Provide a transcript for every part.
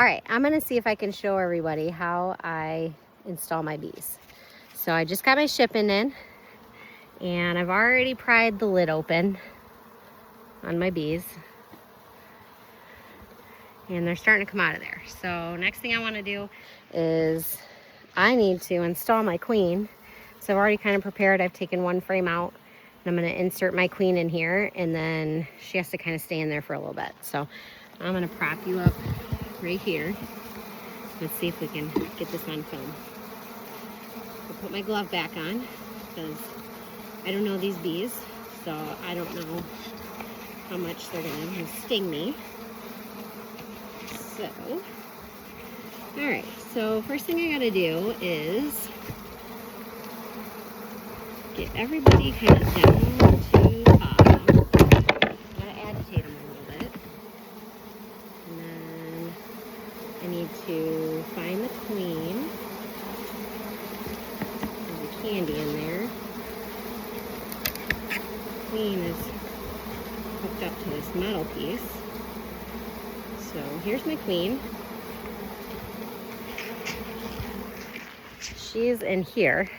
All right, I'm gonna see if I can show everybody how I install my bees. So I just got my shipping in, and I've already pried the lid open on my bees. And they're starting to come out of there. So next thing I want to do is I need to install my queen. So I've already kind of prepared. I've taken one frame out, and I'm going to insert my queen in here, and then she has to kind of stay in there for a little bit. So I'm going to prop you up right here. Let's see if we can get this on film. I'll put my glove back on because I don't know these bees, so I don't know how much they're going to sting me. So, all right, so first thing I gotta do is get everybody kind of down to gotta agitate them a little bit. And then I need to find the queen. There's a candy in there. The queen is hooked up to this metal piece. So here's my queen. She's in here.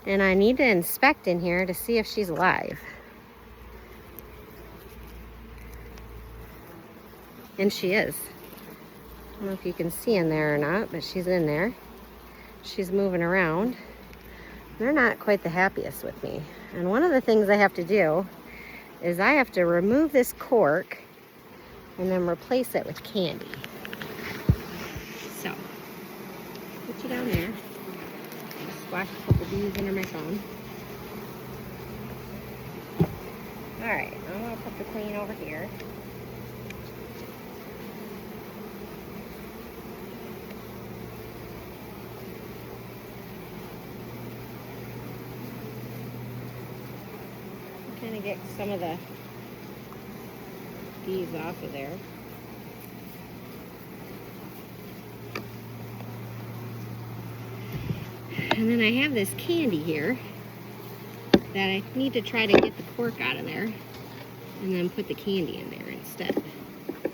And I need to inspect in here to see if she's alive. And she is. I don't know if you can see in there or not, but she's in there. She's moving around. They're not quite the happiest with me. And one of the things I have to do is I have to remove this cork and then replace it with candy. So, put you down there. Squash a couple bees under my phone. Alright, I'm going to put the queen over here. Kind of get some of the bees off of there. And then I have this candy here that I need to try to get the cork out of there and then put the candy in there instead.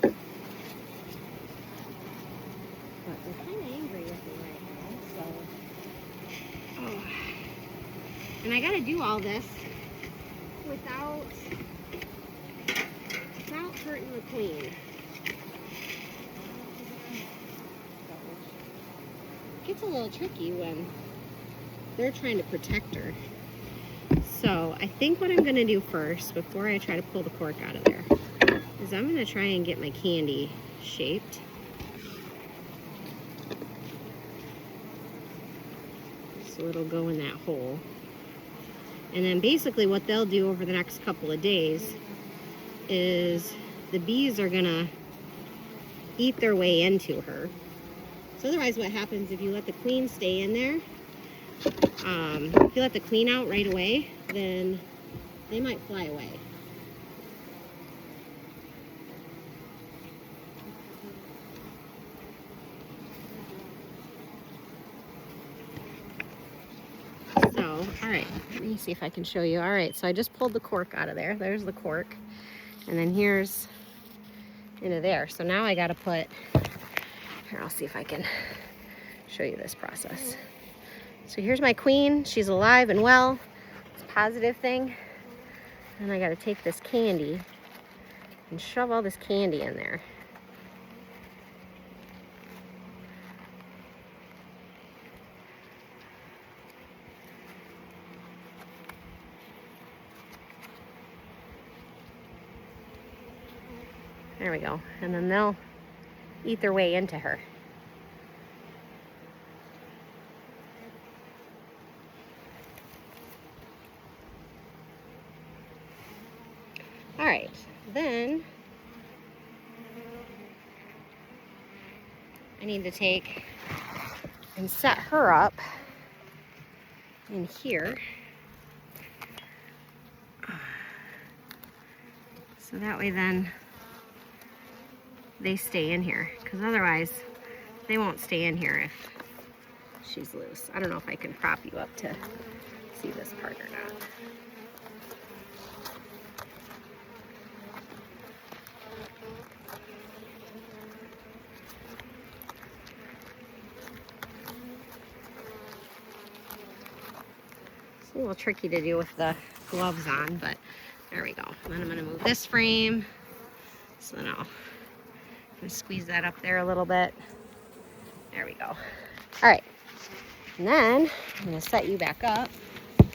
But they're kind of angry with me right now, so. Oh. And I gotta do all this without hurting the queen. It gets a little tricky when they're trying to protect her. So I think what I'm going to do first, before I try to pull the cork out of there, is I'm going to try and get my candy shaped. So it'll go in that hole. And then basically what they'll do over the next couple of days is the bees are going to eat their way into her. So otherwise what happens if you let the queen stay in there, if you let the queen out right away, then they might fly away. So, all right, let me see if I can show you. All right, so I just pulled the cork out of there. There's the cork. And then here's into there. So now I gotta put, here, I'll see if I can show you this process. So here's my queen. She's alive and well. It's a positive thing. And I gotta take this candy and shove all this candy in there. There we go. And then they'll eat their way into her. All right, then I need to take and set her up in here. So that way then they stay in here, because otherwise they won't stay in here if she's loose. I don't know if I can prop you up to see this part or not. It's a little tricky to do with the gloves on, but there we go. And then I'm gonna move this frame. So then I'll squeeze that up there a little bit. There we go. All right, and then I'm gonna set you back up. So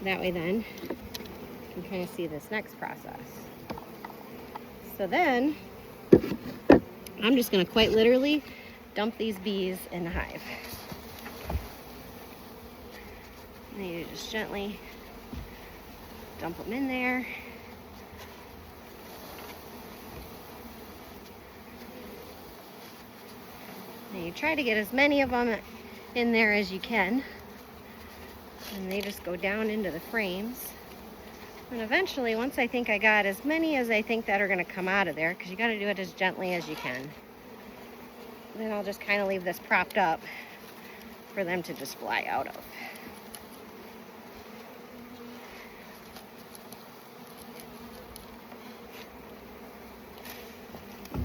that way then you can kind of see this next process. So then I'm just gonna quite literally dump these bees in the hive. And you just gently dump them in there. And you try to get as many of them in there as you can. And they just go down into the frames. And eventually, once I think I got as many as I think that are gonna come out of there, because you gotta do it as gently as you can. Then I'll just kind of leave this propped up for them to just fly out of.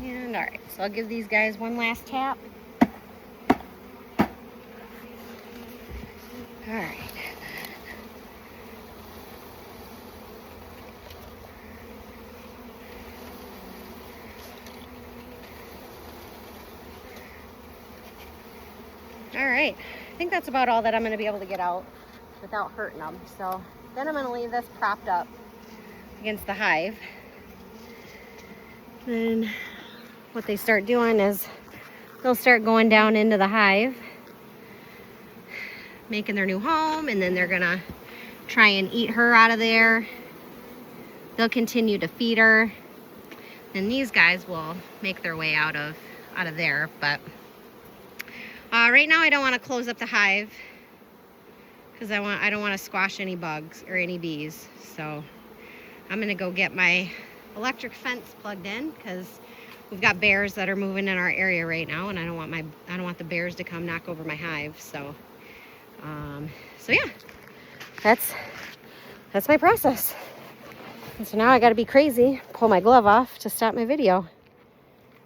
And all right, so I'll give these guys one last tap. All right. All right, I think that's about all that I'm gonna be able to get out without hurting them. So then I'm gonna leave this propped up against the hive. Then what they start doing is they'll start going down into the hive, making their new home, and then they're gonna try and eat her out of there. They'll continue to feed her, and these guys will make their way out of there. But right now I don't want to close up the hive because I don't want to squash any bugs or any bees. So I'm gonna go get my electric fence plugged in because we've got bears that are moving in our area right now, and I don't want the bears to come knock over my hive. So yeah, that's my process. And so now I got to be crazy, pull my glove off to stop my video.